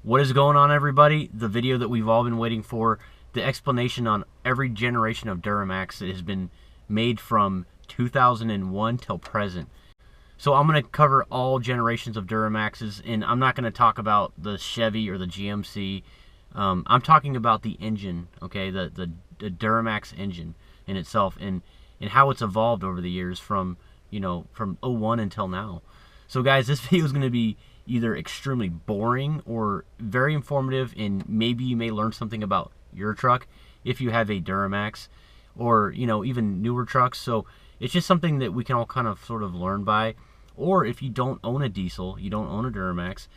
What is going on, everybody? The video that we've all been waiting for, the explanation on every generation of Duramax that has been made from 2001 till present. So I'm going to cover all generations of Duramaxes, and I'm not going to talk about the Chevy or the GMC. I'm talking about the engine, okay, the Duramax engine in itself, and how it's evolved over the years from, from 01 until now. So guys, this video is going to be either extremely boring or very informative, and maybe you may learn something about your truck if you have a Duramax, or even newer trucks. So it's just something that we can all kind of sort of learn by. Or if you don't own a diesel, you don't own a Duramax,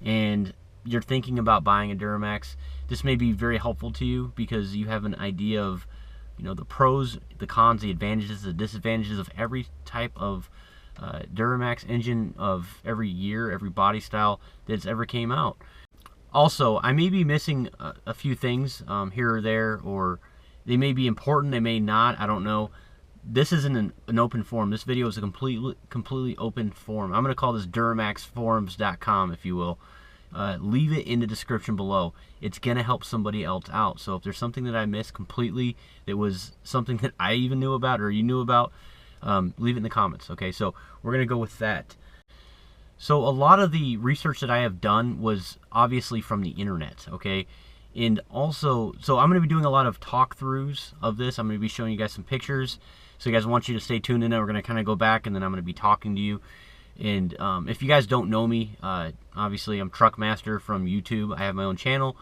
and you're thinking about buying a Duramax, this may be very helpful to you because you have an idea of the pros, the cons, the advantages, the disadvantages of every type of Duramax engine of every year, every body style that's ever came out. Also, I may be missing a few things here or there, or they may be important, they may not, I don't know. This isn't an open forum. This video is a completely open forum. I'm going to call this DuramaxForums.com, if you will. Leave it in the description below. It's going to help somebody else out. So if there's something that I missed completely, that was something that I even knew about or you knew about, leave it in the comments. Okay, so we're going to go with that. So a lot of the research that I have done was obviously from the internet, okay? And also, so I'm going to be doing a lot of talk-throughs of this. I'm going to be showing you guys some pictures. So guys, I want you to stay tuned in, and we're going to kind of go back, and then I'm going to be talking to you. And if you guys don't know me, obviously I'm Truckmaster from YouTube. I have my own channel,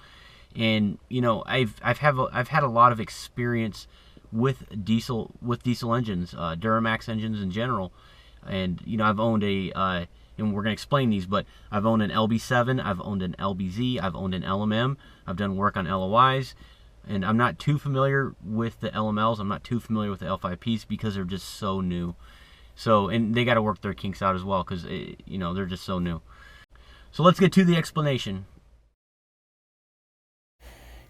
and I've had a lot of experience with diesel engines, Duramax engines in general. And I've owned a and we're going to explain these, but I've owned an LB7, I've owned an LBZ, I've owned an LMM, I've done work on LLYs, and I'm not too familiar with the LMLs, I'm not too familiar with the L5Ps because they're just so new. So, and they got to work their kinks out as well because, they're just so new. So let's get to the explanation.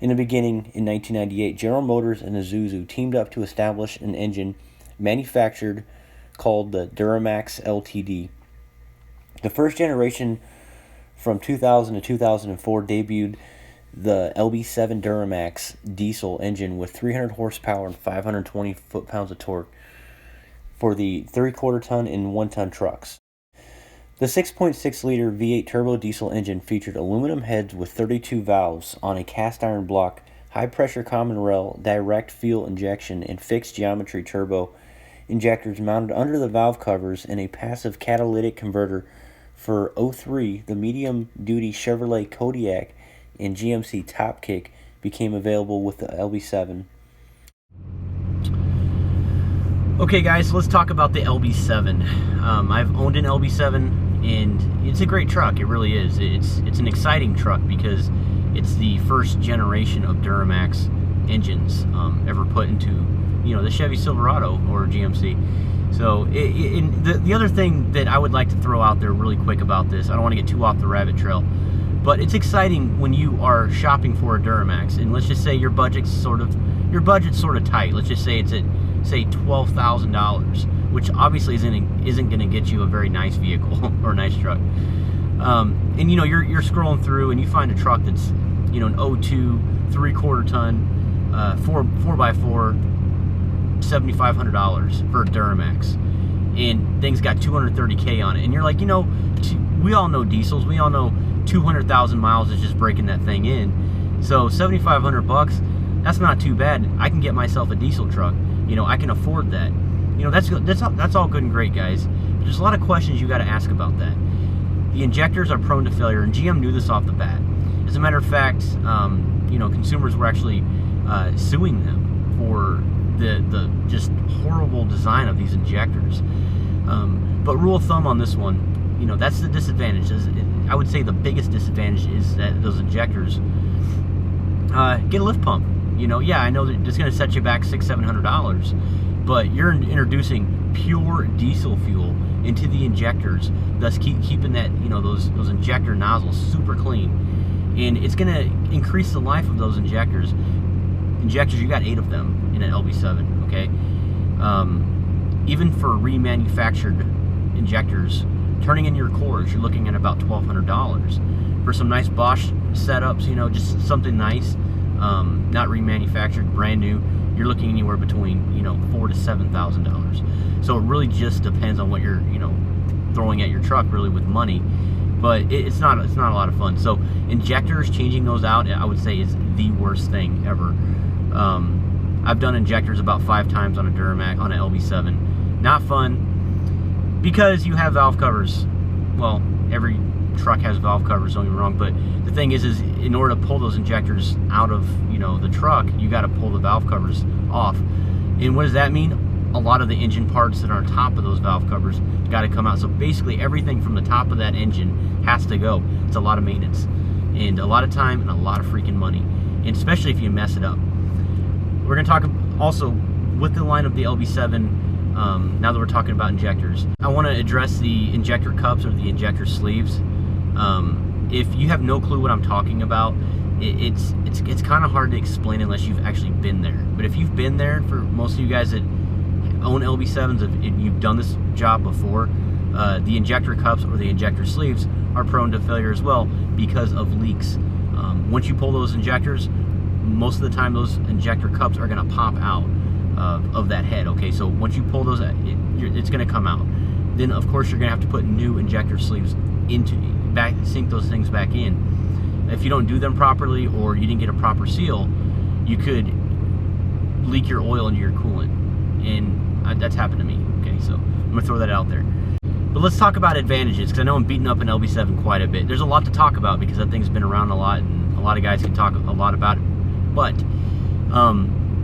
In the beginning, in 1998, General Motors and Isuzu teamed up to establish an engine manufactured called the Duramax Ltd. The first generation from 2000 to 2004 debuted the LB7 Duramax diesel engine with 300 horsepower and 520 foot-pounds of torque for the 3/4 ton and 1 ton trucks. The 6.6 liter V8 turbo diesel engine featured aluminum heads with 32 valves on a cast iron block, high pressure common rail, direct fuel injection, and fixed geometry turbo injectors mounted under the valve covers, and a passive catalytic converter for 03. The medium duty Chevrolet Kodiak and GMC Top Kick became available with the LB7. Okay guys, so let's talk about the LB7. I've owned an LB7, and it's a great truck. It really is. It's an exciting truck because it's the first generation of Duramax engines ever put into the Chevy Silverado or GMC. So the other thing that I would like to throw out there really quick about this, I don't want to get too off the rabbit trail, but it's exciting when you are shopping for a Duramax, and let's just say your budget's sort of tight. Let's just say it's at $12,000, which obviously isn't going to get you a very nice vehicle or a nice truck. And you're scrolling through and you find a truck that's an 02 3/4 ton 4x4 $7,500 for a Duramax, and things got 230K on it, and you're like, we all know diesels, we all know 200,000 miles is just breaking that thing in. So $7,500, that's not too bad. I can get myself a diesel truck. I can afford that. That's all good and great, guys. But there's a lot of questions you got to ask about that. The injectors are prone to failure, and GM knew this off the bat. As a matter of fact, consumers were actually suing them for the just horrible design of these injectors. But rule of thumb on this one, that's the disadvantage. I would say the biggest disadvantage is that those injectors, get a lift pump. Yeah, I know that it's going to set you back $600-700, but you're introducing pure diesel fuel into the injectors, thus keeping that those injector nozzles super clean, and it's going to increase the life of those injectors. You got 8 of them in an LB7. Okay, even for remanufactured injectors, turning in your cores, you're looking at about $1,200. For some nice Bosch setups, you know, just something nice, not remanufactured, brand new, you're looking anywhere between, you know, $4,000 to $7,000. So it really just depends on what you're, you know, throwing at your truck, really, with money. But it's not a lot of fun. So injectors, changing those out, I would say, is the worst thing ever. I've done injectors about 5 times on a Duramax, on an LB7. Not fun, because you have valve covers. Well, every truck has valve covers, don't get me wrong, but the thing is in order to pull those injectors out of, you know, the truck, you got to pull the valve covers off. And what does that mean? A lot of the engine parts that are on top of those valve covers got to come out. So basically everything from the top of that engine has to go. It's a lot of maintenance and a lot of time and a lot of freaking money, and especially if you mess it up. We're going to talk also with the line of the LB7. Now that we're talking about injectors, I want to address the injector cups or the injector sleeves. If you have no clue what I'm talking about, it's kind of hard to explain unless you've actually been there. But if you've been there, for most of you guys that own LB7s, and you've done this job before, the injector cups or the injector sleeves are prone to failure as well because of leaks. Once you pull those injectors, most of the time those injector cups are going to pop out of that head. Okay, so once you pull those, it's going to come out. Then of course you're going to have to put new injector sleeves sink those things back in. If you don't do them properly, or you didn't get a proper seal, you could leak your oil into your coolant, and that's happened to me. Okay, so I'm gonna throw that out there. But let's talk about advantages, because I know I'm beating up an LB7 quite a bit. There's a lot to talk about because that thing's been around a lot, and a lot of guys can talk a lot about it. But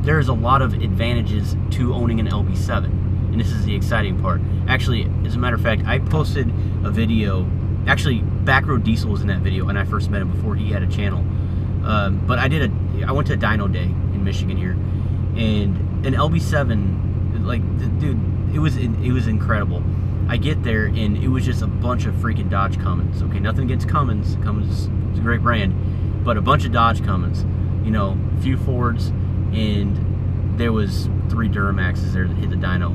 there's a lot of advantages to owning an LB7, and this is the exciting part. Actually, as a matter of fact, I posted a video. Actually, Backroaddiesel was in that video when I first met him before he had a channel. But I went to a dyno day in Michigan here, and an LB7, like, dude, it was incredible. I get there and it was just a bunch of freaking Dodge Cummins. Okay, nothing against Cummins. Cummins is a great brand, but a bunch of Dodge Cummins. You know, a few Fords, and there was 3 Duramaxes there that hit the dyno.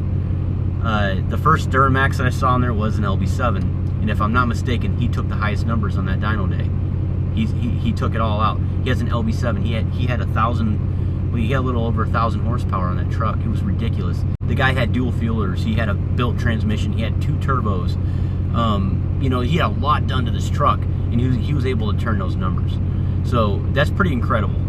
The first Duramax that I saw in there was an LB7. And if I'm not mistaken, he took the highest numbers on that dyno day. He took it all out. He has an LB7. He had 1,000. Well, he had a little over 1,000 horsepower on that truck. It was ridiculous. The guy had dual fuelers. He had a built transmission. He had 2 turbos. You know, he had a lot done to this truck, and he was able to turn those numbers. So that's pretty incredible.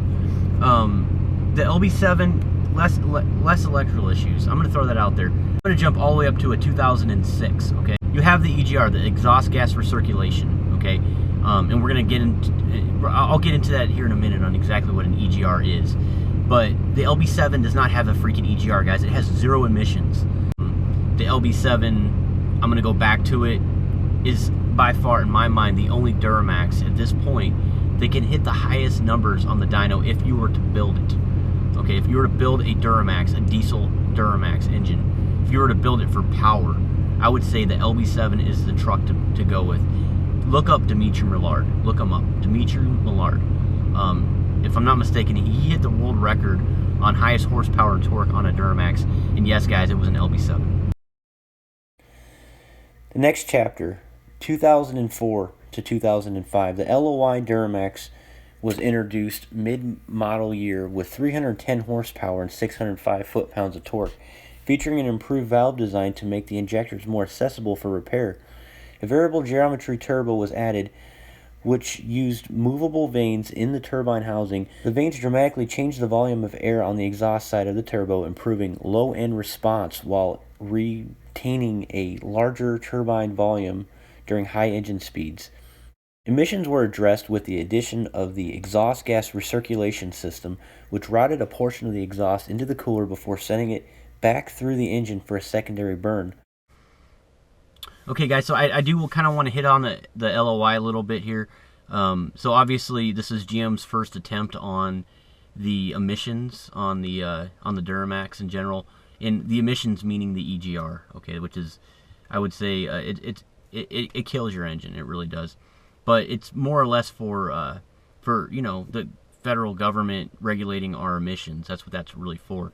The LB7, less electrical issues. I'm going to throw that out there. I'm going to jump all the way up to a 2006. Okay. You have the EGR, the exhaust gas recirculation, okay? And we're going to get into, I'll get into that here in a minute on exactly what an EGR is. But the LB7 does not have a freaking EGR, guys. It has 0 emissions. The LB7, I'm going to go back to it, is by far, in my mind, the only Duramax at this point that can hit the highest numbers on the dyno if you were to build it. Okay, if you were to build a Duramax, a diesel Duramax engine, if you were to build it for power, I would say the LB7 is the truck to go with. Look up Dimitri Millard. Look him up. Dimitri Millard. If I'm not mistaken, he hit the world record on highest horsepower and torque on a Duramax. And yes, guys, it was an LB7. The next chapter, 2004 to 2005, the LLY Duramax was introduced mid-model year with 310 horsepower and 605 foot-pounds of torque, featuring an improved valve design to make the injectors more accessible for repair. A variable geometry turbo was added, which used movable vanes in the turbine housing. The vanes dramatically changed the volume of air on the exhaust side of the turbo, improving low-end response while retaining a larger turbine volume during high engine speeds. Emissions were addressed with the addition of the exhaust gas recirculation system, which routed a portion of the exhaust into the cooler before sending it back through the engine for a secondary burn. Okay, guys, so I do kind of want to hit on the LLY a little bit here. So obviously, this is GM's first attempt on the emissions on the Duramax in general, and the emissions meaning the EGR. Okay, which is, I would say, it kills your engine. It really does. But it's more or less for you know, the federal government regulating our emissions. That's what that's really for.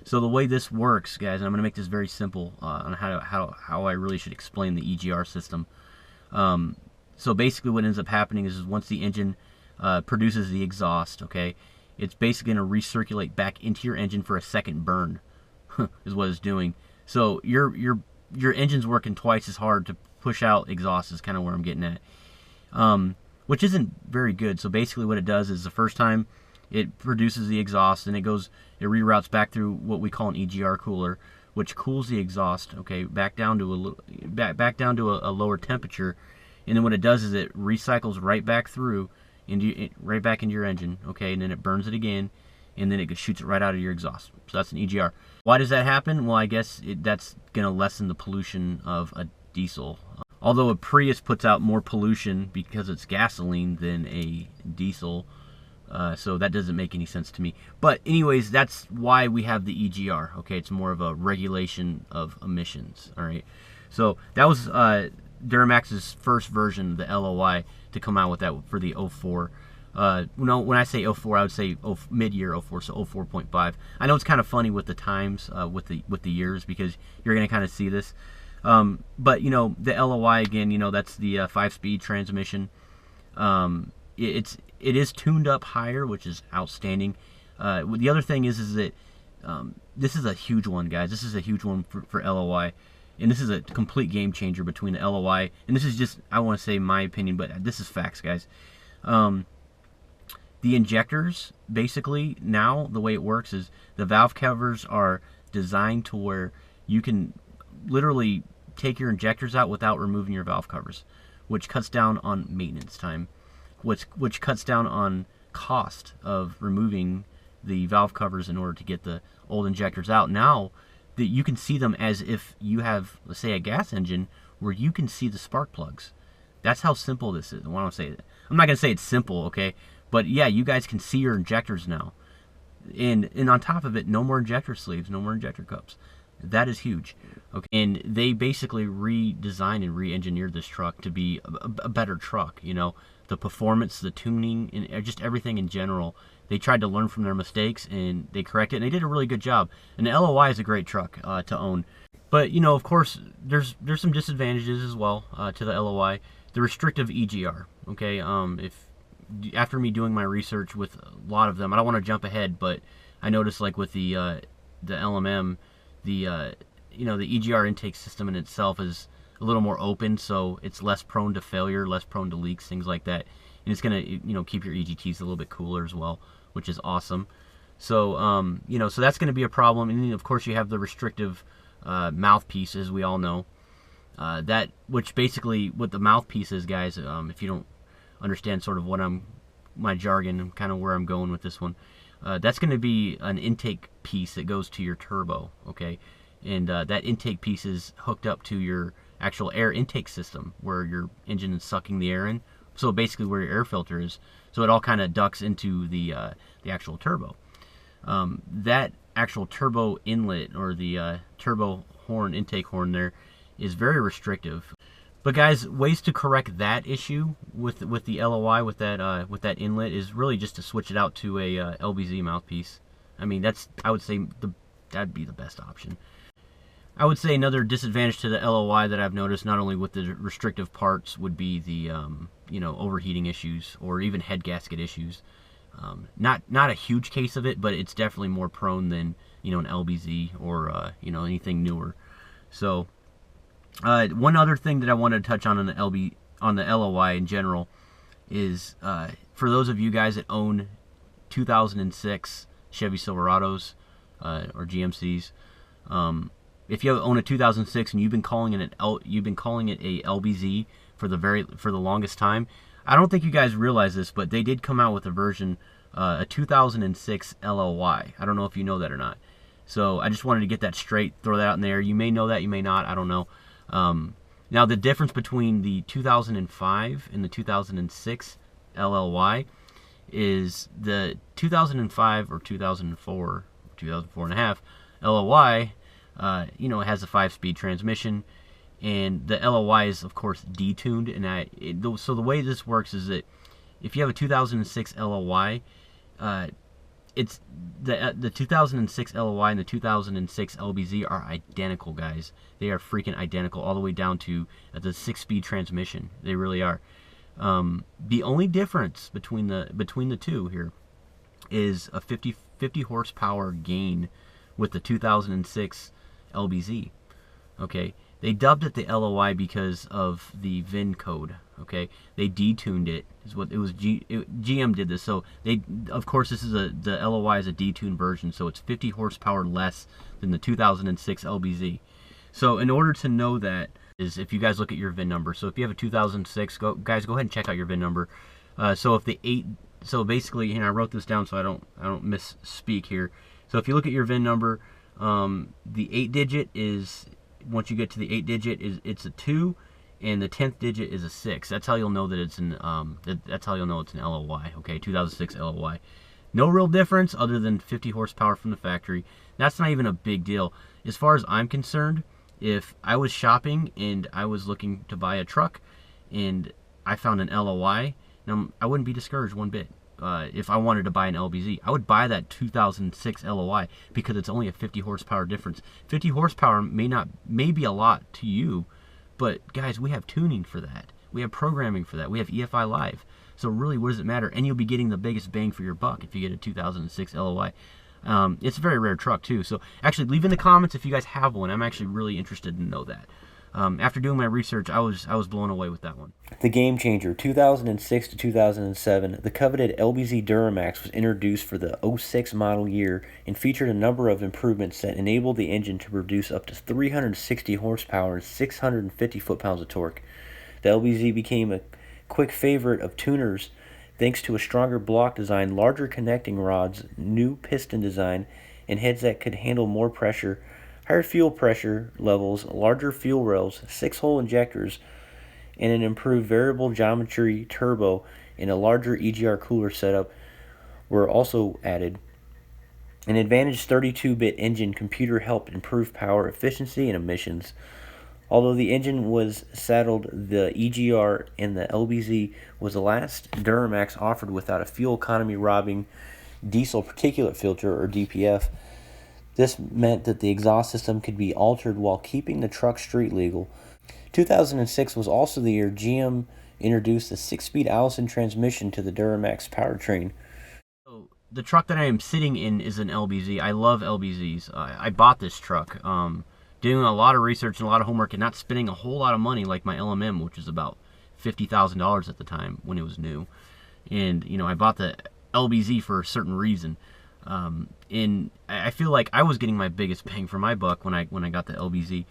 So the way this works, guys, and I'm going to make this very simple on how I really should explain the EGR system. So basically what ends up happening is once the engine produces the exhaust. Okay, it's basically going to recirculate back into your engine for a second burn, is what it's doing. So your engine's working twice as hard to push out exhaust, is kind of where I'm getting at, which isn't very good. So basically what it does is the first time it produces the exhaust, and it reroutes back through what we call an Egr Cooler, which cools the exhaust, okay, back down to a lower temperature, and then what it does is it recycles right back through right back into your engine, okay, and then it burns it again, and then it shoots it right out of your exhaust. So that's an Egr. Why does that happen? Well, I guess that's going to lessen the pollution of a diesel. Although a Prius puts out more pollution because it's gasoline than a diesel, so that doesn't make any sense to me. But anyways, that's why we have the Egr. Okay, it's more of a regulation of emissions. All right, so that was Duramax's first version of the LLY to come out with that for the 04. No, when I say 04, I would say mid-year 04, so 04.5. I know it's kind of funny with the times, with the years, because you're going to kind of see this. But you know, the LLY again, you know, that's the 5-speed transmission. It is tuned up higher, which is outstanding. The other thing is that this is a huge one, guys. This is a huge one for LLY, and this is a complete game changer between the LLY. And this is just, I want to say my opinion, but this is facts, guys. The injectors, basically, now the way it works is the valve covers are designed to where you can literally take your injectors out without removing your valve covers, which cuts down on maintenance time, which cuts down on cost of removing the valve covers in order to get the old injectors out. Now that you can see them as if you have, let's say, a gas engine, where you can see the spark plugs. That's how simple this is. I want to say that. I'm not going to say it's simple, okay? But yeah, you guys can see your injectors now. And on top of it, no more injector sleeves, no more injector cups. That is huge. Okay, and they basically redesigned and re-engineered this truck to be a better truck. You know, the performance, the tuning, and just everything in general. They tried to learn from their mistakes, and they corrected it, and they did a really good job. And the LLY is a great truck to own. But, you know, of course, there's some disadvantages as well to the LLY. The restrictive Egr, okay? After me doing my research with a lot of them, I don't want to jump ahead, but I noticed, like, with the LMM, you know, the Egr intake system in itself is a little more open, so it's less prone to failure, less prone to leaks, things like that. And it's gonna, you know, keep your EGTs a little bit cooler as well, which is awesome. So, you know, so that's gonna be a problem. And then, of course, you have the restrictive mouthpiece, as we all know. Which basically, what the mouthpiece is, guys, if you don't understand sort of my jargon and kind of where I'm going with this one, that's going to be an intake piece that goes to your turbo, okay? And that intake piece is hooked up to your actual air intake system, where your engine is sucking the air in. So basically where your air filter is. So it all kind of ducts into the actual turbo. That actual turbo inlet, or the turbo horn, intake horn there, is very restrictive. But guys, ways to correct that issue with the LLY, with that inlet, is really just to switch it out to a LBZ mouthpiece. I mean, I would say that'd be the best option. I would say another disadvantage to the LLY that I've noticed, not only with the restrictive parts, would be the you know, overheating issues, or even head gasket issues. Not a huge case of it, but it's definitely more prone than, you know, an LBZ or you know, anything newer. So one other thing that I wanted to touch on the LLY in general is for those of you guys that own 2006 Chevy Silverados or GMCs. If you own a 2006 and you've been calling it a LBZ for the longest time, I don't think you guys realize this, but they did come out with a version, a 2006 LLY. I don't know if you know that or not. So I just wanted to get that straight, throw that out in there. You may know that, you may not, I don't know. Now the difference between the 2005 and the 2006 LLY is the 2005 or 2004 and a half LLY, you know, it has a 5-speed transmission, and the LLY is, of course, detuned. And so the way this works is that if you have a 2006 LLY, it's the 2006 LLY and the 2006 LBZ are identical, guys. They are freaking identical, all the way down to the 6-speed transmission. They really are. The only difference between the two here is a 50 horsepower gain with the 2006 LBZ. Okay, they dubbed it the LLY because of the VIN code. Okay, they detuned it. Is what it was. GM did this, so they, of course, this is the LLY is a detuned version, so it's 50 horsepower less than the 2006 LBZ. So in order to know that, is if you guys look at your VIN number. So if you have a 2006, guys, go ahead and check out your VIN number. So if the so basically, and I wrote this down so I don't misspeak here. So if you look at your VIN number, the 8-digit is, once you get to the 8-digit, it's a 2, and the 10th digit is a 6. That's how you'll know that it's an that's how you'll know it's an LLY. Okay, 2006 LLY. No real difference other than 50 horsepower from the factory. That's not even a big deal as far as I'm concerned. If I was shopping and I was looking to buy a truck and I found an LLY, now I wouldn't be discouraged one bit. If I wanted to buy an LBZ, I would buy that 2006 LLY because it's only a 50 horsepower difference. 50 horsepower may be a lot to you, but guys, we have tuning for that. We have programming for that. We have EFI Live. So really, what does it matter? And you'll be getting the biggest bang for your buck if you get a 2006 LLY. It's a very rare truck too. So actually, leave in the comments if you guys have one. I'm actually really interested to know that. After doing my research, I was blown away with that one. The game changer, 2006 to 2007, the coveted LBZ Duramax was introduced for the 06 model year and featured a number of improvements that enabled the engine to produce up to 360 horsepower and 650 foot-pounds of torque. The LBZ became a quick favorite of tuners thanks to a stronger block design, larger connecting rods, new piston design, and heads that could handle more pressure, higher fuel pressure levels, larger fuel rails, 6-hole injectors, and an improved variable geometry turbo and a larger Egr Cooler setup were also added. An Advantage 32-bit engine computer helped improve power efficiency and emissions. Although the engine was saddled, the Egr and the LBZ was the last Duramax offered without a fuel economy robbing diesel particulate filter, or DPF. This meant that the exhaust system could be altered while keeping the truck street legal. 2006 was also the year GM introduced the 6-speed Allison transmission to the Duramax powertrain. So the truck that I am sitting in is an LBZ. I love LBZs. I bought this truck. Doing a lot of research and a lot of homework and not spending a whole lot of money like my LMM, which was about $50,000 at the time when it was new. And, you know, I bought the LBZ for a certain reason. And I feel like I was getting my biggest bang for my buck when I got the LBZ.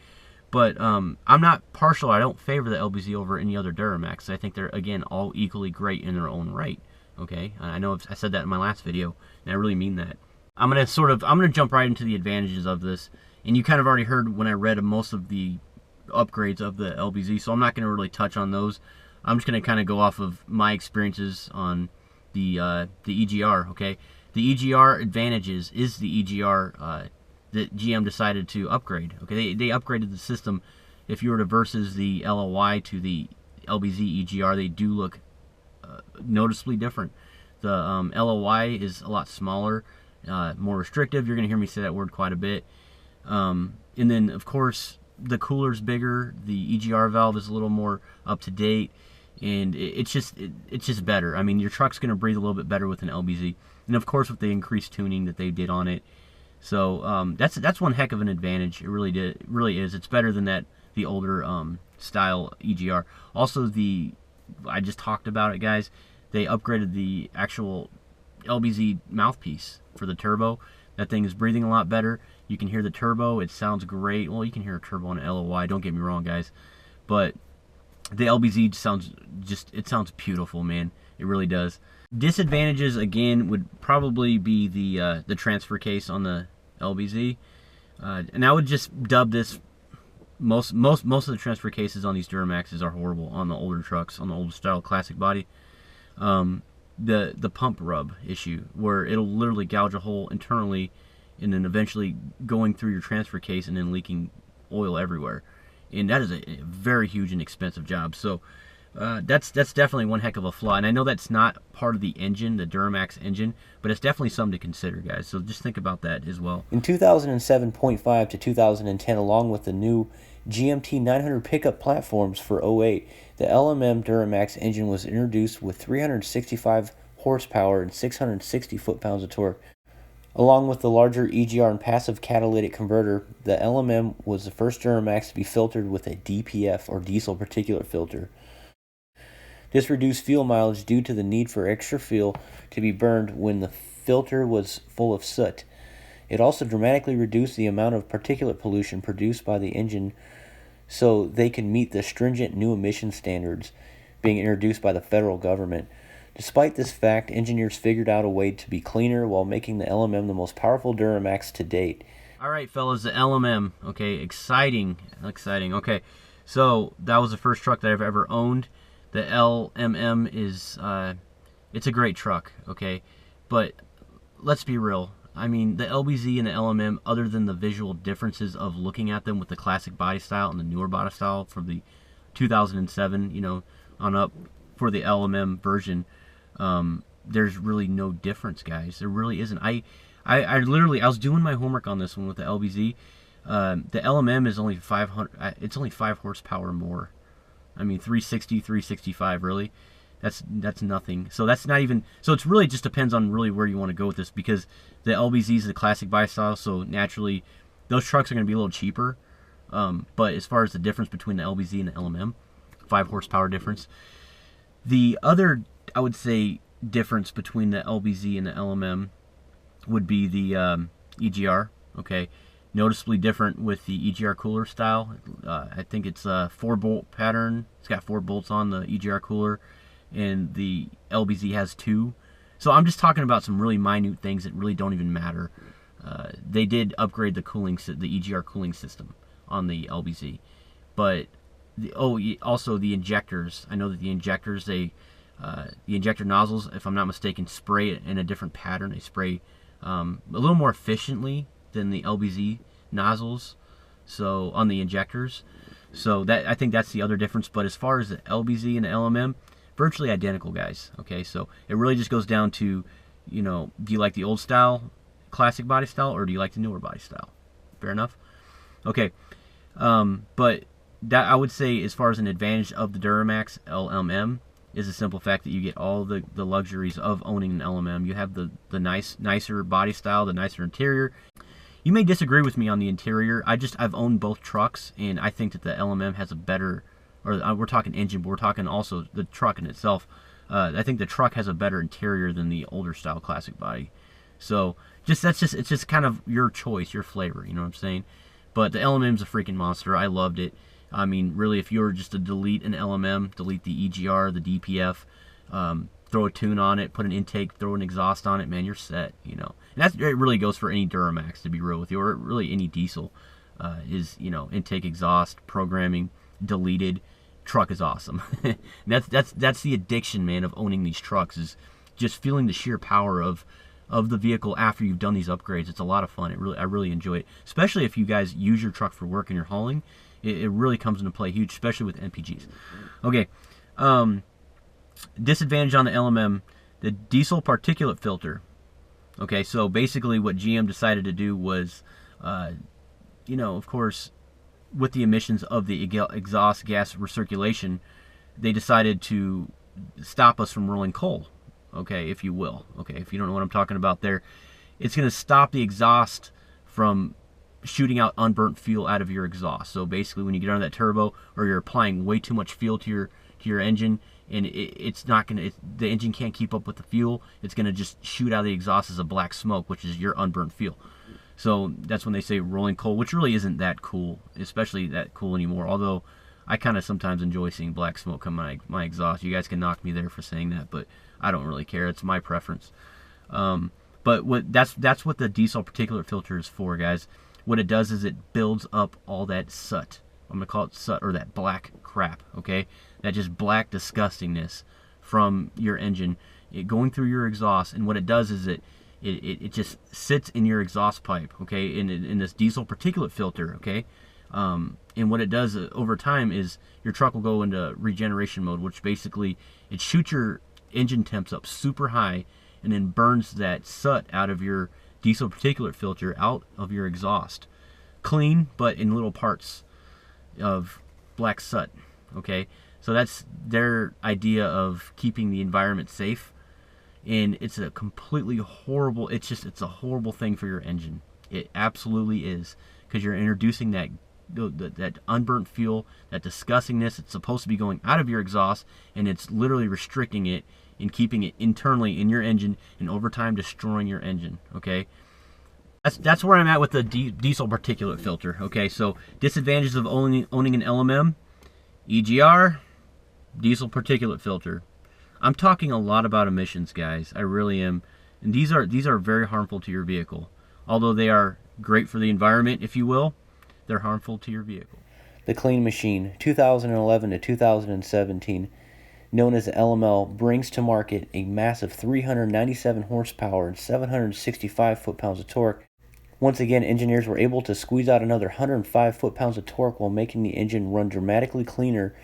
But I'm not partial. I don't favor the LBZ over any other Duramax. I think they're, again, all equally great in their own right. Okay? I know I said that in my last video, and I really mean that. I'm gonna jump right into the advantages of this. And you kind of already heard when I read most of the upgrades of the LBZ, so I'm not going to really touch on those. I'm just going to kind of go off of my experiences on the Egr, okay? The Egr Advantages is the Egr that GM decided to upgrade, okay? They upgraded the system. If you were to versus the LLY to the LBZ Egr, they do look noticeably different. The LLY is a lot smaller, more restrictive. You're going to hear me say that word quite a bit. And then, of course, the cooler's bigger. The Egr valve is a little more up to date, and it's just better. I mean, your truck's going to breathe a little bit better with an LBZ, and of course with the increased tuning that they did on it. So that's one heck of an advantage. It really is. It's better than the older style Egr. Also, I just talked about it, guys. They upgraded the actual LBZ mouthpiece for the turbo. That thing is breathing a lot better. You can hear the turbo. It sounds great. Well, you can hear a turbo on an LLY. Don't get me wrong, guys. But the LBZ sounds beautiful, man. It really does. Disadvantages, again, would probably be the transfer case on the LBZ. And I would just dub this, most of the transfer cases on these Duramaxes are horrible on the older trucks, on the older style classic body. The pump rub issue, where it'll literally gouge a hole internally and then eventually going through your transfer case and then leaking oil everywhere. And that is a very huge and expensive job. So that's definitely one heck of a flaw. And I know that's not part of the engine, the Duramax engine, but it's definitely something to consider, guys. So just think about that as well. In 2007.5 to 2010, along with the new GMT 900 pickup platforms for '08, the LMM Duramax engine was introduced with 365 horsepower and 660 foot-pounds of torque. Along with the larger EGR and passive catalytic converter, the LMM was the first Duramax to be filtered with a DPF, or diesel particulate filter. This reduced fuel mileage due to the need for extra fuel to be burned when the filter was full of soot. It also dramatically reduced the amount of particulate pollution produced by the engine so they can meet the stringent new emission standards being introduced by the federal government. Despite this fact, engineers figured out a way to be cleaner while making the LMM the most powerful Duramax to date. All right, fellas, the LMM. Okay, exciting. Okay, so that was the first truck that I've ever owned. The LMM is, it's a great truck, okay? But let's be real. I mean, the LBZ and the LMM, other than the visual differences of looking at them with the classic body style and the newer body style for the 2007, you know, on up for the LMM version, there's really no difference, guys. There really isn't. I literally, I was doing my homework on this one with the LBZ. The LMM is only 500. It's only 5 horsepower more. I mean, 360, 365, really. That's nothing. So that's not even. So it's really just depends on really where you want to go with this, because the LBZ is the classic body style, so naturally those trucks are going to be a little cheaper. But as far as the difference between the LBZ and the LMM, 5 horsepower difference. The other, I would say, difference between the LBZ and the LMM would be the EGR. Okay, noticeably different with the Egr Cooler style. I think it's a 4-bolt pattern. It's got 4 bolts on the Egr Cooler, and the LBZ has 2. So I'm just talking about some really minute things that really don't even matter. They did upgrade the Egr cooling system on the LBZ, but also the injectors. I know that the injectors, the injector nozzles, if I'm not mistaken, spray it in a different pattern. They spray a little more efficiently than the LBZ nozzles, so on the injectors. So that, I think that's the other difference. But as far as the LBZ and the LMM, virtually identical, guys. Okay, so it really just goes down to, you know, do you like the old style, classic body style, or do you like the newer body style? Fair enough. Okay, but that, I would say, as far as an advantage of the Duramax LMM, is the simple fact that you get all the luxuries of owning an LMM. You have the nicer body style, the nicer interior. You may disagree with me on the interior. I've owned both trucks, and I think that the LMM has a better, or we're talking engine, but we're talking also the truck in itself. I think the truck has a better interior than the older style classic body. So it's just kind of your choice, your flavor. You know what I'm saying? But the LMM's a freaking monster. I loved it. I mean, really, if you were just to delete an LMM, delete the EGR, the DPF, throw a tune on it, put an intake, throw an exhaust on it, man, you're set, you know. And it really goes for any Duramax, to be real with you, or really any diesel. Is, you know, intake, exhaust, programming, deleted, truck is awesome. that's the addiction, man, of owning these trucks, is just feeling the sheer power of the vehicle after you've done these upgrades. It's a lot of fun. I really enjoy it, especially if you guys use your truck for work and you're hauling. It really comes into play huge, especially with MPGs. Okay, disadvantage on the LMM, the diesel particulate filter. Okay, so basically what GM decided to do was, you know, of course, with the emissions of the exhaust gas recirculation, they decided to stop us from rolling coal, okay, if you will. Okay, if you don't know what I'm talking about there, it's going to stop the exhaust from shooting out unburnt fuel out of your exhaust. So basically, when you get on that turbo, or you're applying way too much fuel to your engine, and it's not gonna, the engine can't keep up with the fuel, it's gonna just shoot out of the exhaust as a black smoke, which is your unburnt fuel. So that's when they say rolling coal, which really isn't that cool, especially that cool anymore. Although I kind of sometimes enjoy seeing black smoke come out of my exhaust. You guys can knock me there for saying that, but I don't really care. It's my preference. But that's what the diesel particulate filter is for, guys. What it does is it builds up all that soot. I'm going to call it soot, or that black crap, okay? That just black disgustingness from your engine, going through your exhaust. And what it does is it just sits in your exhaust pipe, okay, in this diesel particulate filter, okay? And what it does over time is your truck will go into regeneration mode, which basically it shoots your engine temps up super high and then burns that soot out of your diesel particulate filter out of your exhaust. Clean, but in little parts. of black soot. Okay, so that's their idea of keeping the environment safe, and it's a completely horrible. It's a horrible thing for your engine. It absolutely is, because you're introducing that unburnt fuel, that disgustingness. It's supposed to be going out of your exhaust, and it's literally restricting it and keeping it internally in your engine, and over time destroying your engine. Okay, that's where I'm at with the diesel particulate filter. Okay, so disadvantages of owning an LMM: EGR, diesel particulate filter. I'm talking a lot about emissions, guys. I really am, and these are very harmful to your vehicle. Although they are great for the environment, if you will, they're harmful to your vehicle. The Clean Machine, 2011 to 2017, known as the LML, brings to market a massive 397 horsepower and 765 foot-pounds of torque. Once again, engineers were able to squeeze out another 105 foot-pounds of torque while making the engine run dramatically cleaner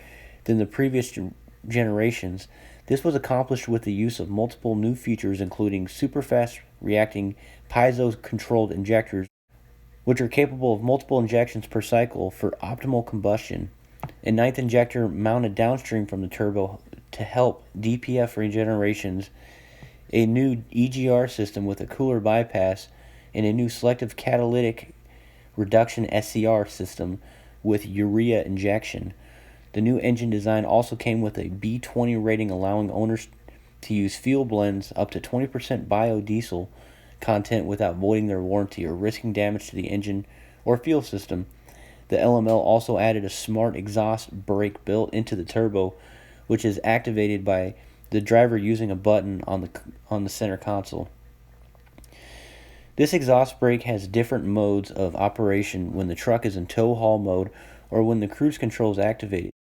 than the previous generations. This was accomplished with the use of multiple new features, including super fast reacting piezo-controlled injectors, which are capable of multiple injections per cycle for optimal combustion. A ninth injector mounted downstream from the turbo to help DPF regenerations, a new EGR system with a cooler bypass, and a new selective catalytic reduction SCR system with urea injection. The new engine design also came with a B20 rating, allowing owners to use fuel blends up to 20% biodiesel content without voiding their warranty or risking damage to the engine or fuel system. The LML also added a smart exhaust brake built into the turbo, which is activated by the driver using a button on the center console. This exhaust brake has different modes of operation when the truck is in tow haul mode or when the cruise control is activated.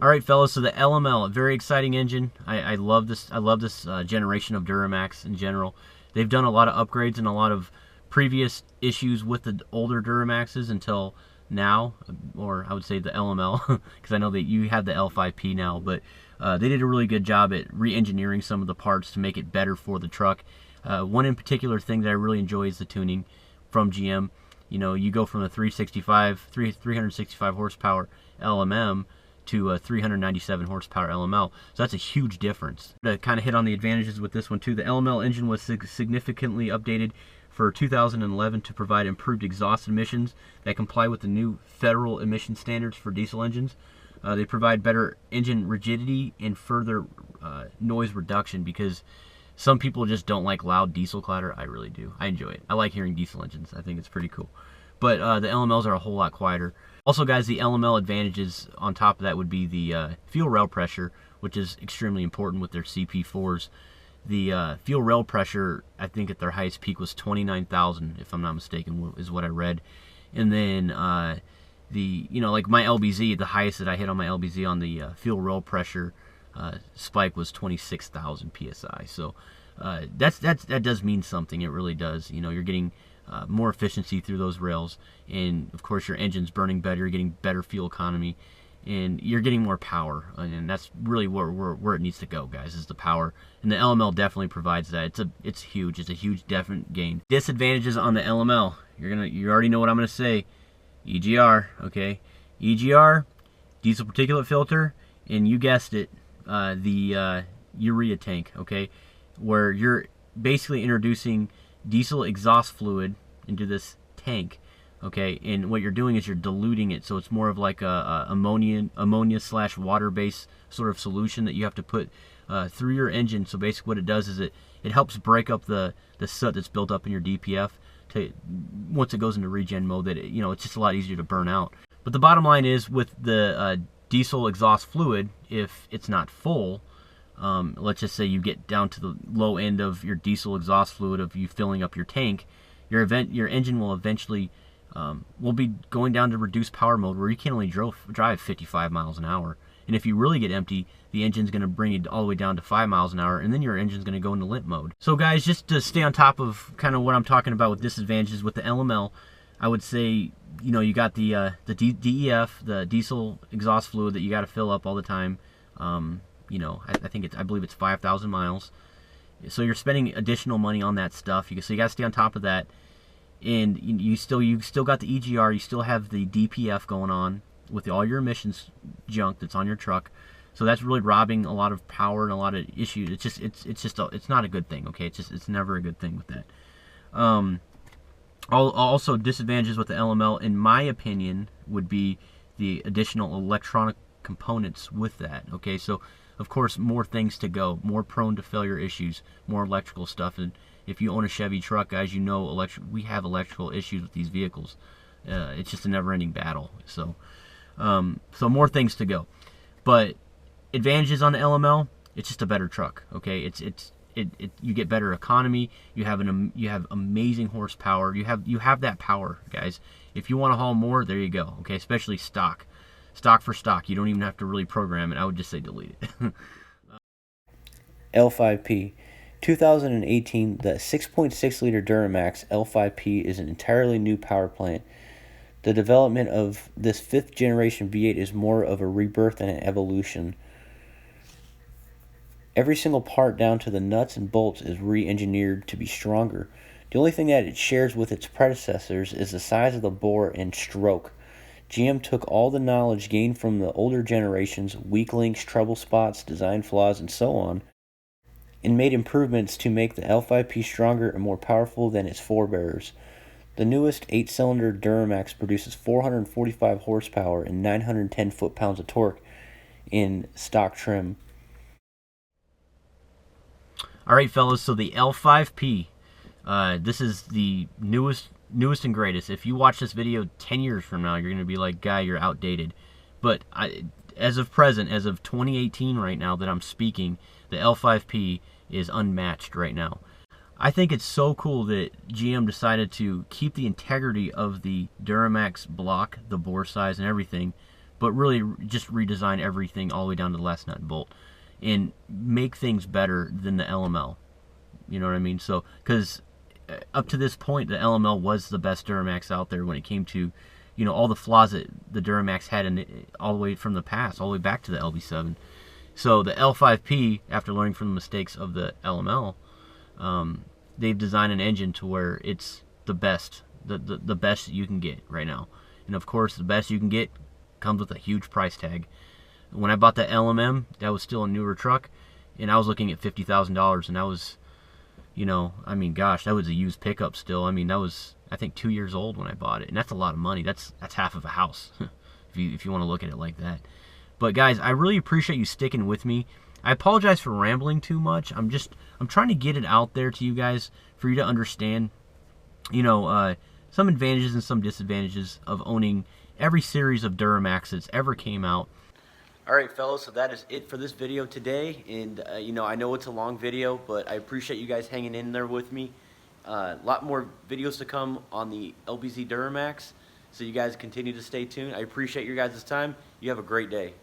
All right, fellas, so the LML, a very exciting engine. I love this. I love this generation of Duramax in general. They've done a lot of upgrades and a lot of previous issues with the older Duramaxes until now, or I would say the LML, because I know that you have the L5P now, but they did a really good job at re-engineering some of the parts to make it better for the truck. One in particular thing that I really enjoy is the tuning from GM. You know, you go from a 365 horsepower LMM to a 397 horsepower LML. So that's a huge difference. To kind of hit on the advantages with this one too, the LML engine was significantly updated for 2011 to provide improved exhaust emissions that comply with the new federal emission standards for diesel engines. They provide better engine rigidity and further noise reduction, because some people just don't like loud diesel clatter. I really do. I enjoy it. I like hearing diesel engines. I think it's pretty cool. But the LMLs are a whole lot quieter. Also, guys, the LML advantages on top of that would be the fuel rail pressure, which is extremely important with their CP4s. The fuel rail pressure, I think at their highest peak was 29,000, if I'm not mistaken, is what I read. And then like my LBZ, the highest that I hit on my LBZ on the fuel rail pressure spike was 26,000 psi. So that does mean something. It really does. You know, you're getting more efficiency through those rails, and of course your engine's burning better, you're getting better fuel economy, and you're getting more power, and that's really where it needs to go, guys, is the power. And the LML definitely provides that. It's huge. It's a huge definite gain. Disadvantages on the LML, you already know what I'm gonna say. EGR, okay? EGR, diesel particulate filter, and you guessed it, the urea tank, okay? Where you're basically introducing diesel exhaust fluid into this tank, okay, and what you're doing is you're diluting it, so it's more of like a ammonia slash water based sort of solution that you have to put through your engine. So basically what it does is it helps break up the soot that's built up in your DPF once it goes into regen mode, that it's just a lot easier to burn out. But the bottom line is, with the diesel exhaust fluid, if it's not full, let's just say you get down to the low end of your diesel exhaust fluid of you filling up your tank, your engine will eventually will be going down to reduced power mode, where you can only drive 55 miles an hour. And if you really get empty, the engine's going to bring you all the way down to 5 miles an hour, and then your engine's going to go into limp mode. So guys, just to stay on top of kind of what I'm talking about with disadvantages with the LML, I would say, you got the DEF, the diesel exhaust fluid, that you got to fill up all the time. I believe it's 5,000 miles. So you're spending additional money on that stuff. So you got to stay on top of that. And you still got the EGR, you still have the DPF going on, with all your emissions junk that's on your truck. So that's really robbing a lot of power and a lot of issues. It's not a good thing. Okay, it's never a good thing with that. Also, disadvantages with the LML, in my opinion, would be the additional electronic components with that. Okay, so of course more things to go, more prone to failure issues, more electrical stuff. And if you own a Chevy truck, guys, you know we have electrical issues with these vehicles. It's just a never-ending battle. So more things to go. But advantages on the LML, it's just a better truck. Okay, you get better economy. You have amazing horsepower. You have that power, guys. If you want to haul more, there you go. Okay, especially stock for stock. You don't even have to really program it. I would just say delete it. L5P. 2018, the 6.6 liter Duramax L5P is an entirely new power plant. The development of this 5th generation V8 is more of a rebirth than an evolution. Every single part down to the nuts and bolts is re-engineered to be stronger. The only thing that it shares with its predecessors is the size of the bore and stroke. GM took all the knowledge gained from the older generations, weak links, trouble spots, design flaws, and so on, and made improvements to make the L5P stronger and more powerful than its forebears. The newest 8-cylinder Duramax produces 445 horsepower and 910 foot-pounds of torque in stock trim. Alright, fellas, so the L5P, this is the newest and greatest. If you watch this video 10 years from now, you're going to be like, guy, you're outdated. But as of present, as of 2018 right now that I'm speaking, the L5P is unmatched right now. I think it's so cool that GM decided to keep the integrity of the Duramax block, the bore size and everything, but really just redesign everything all the way down to the last nut and bolt and make things better than the LML. You know what I mean? So, because up to this point, the LML was the best Duramax out there when it came to, you know, all the flaws that the Duramax had in it, all the way from the past, all the way back to the LB7. So the L5P, after learning from the mistakes of the LML, they've designed an engine to where it's the best, the best you can get right now. And of course, the best you can get comes with a huge price tag. When I bought that LMM, that was still a newer truck, and I was looking at $50,000, and that was, you know, I mean, gosh, that was a used pickup still. I mean, that was, I think, 2 years old when I bought it, and that's a lot of money. That's half of a house, if you want to look at it like that. But guys, I really appreciate you sticking with me. I apologize for rambling too much. I'm trying to get it out there to you guys for you to understand, you know, some advantages and some disadvantages of owning every series of Duramax that's ever came out. Alright, fellas, so that is it for this video today. And, you know, I know it's a long video, but I appreciate you guys hanging in there with me. A lot more videos to come on the LBZ Duramax, so you guys continue to stay tuned. I appreciate your guys' time. You have a great day.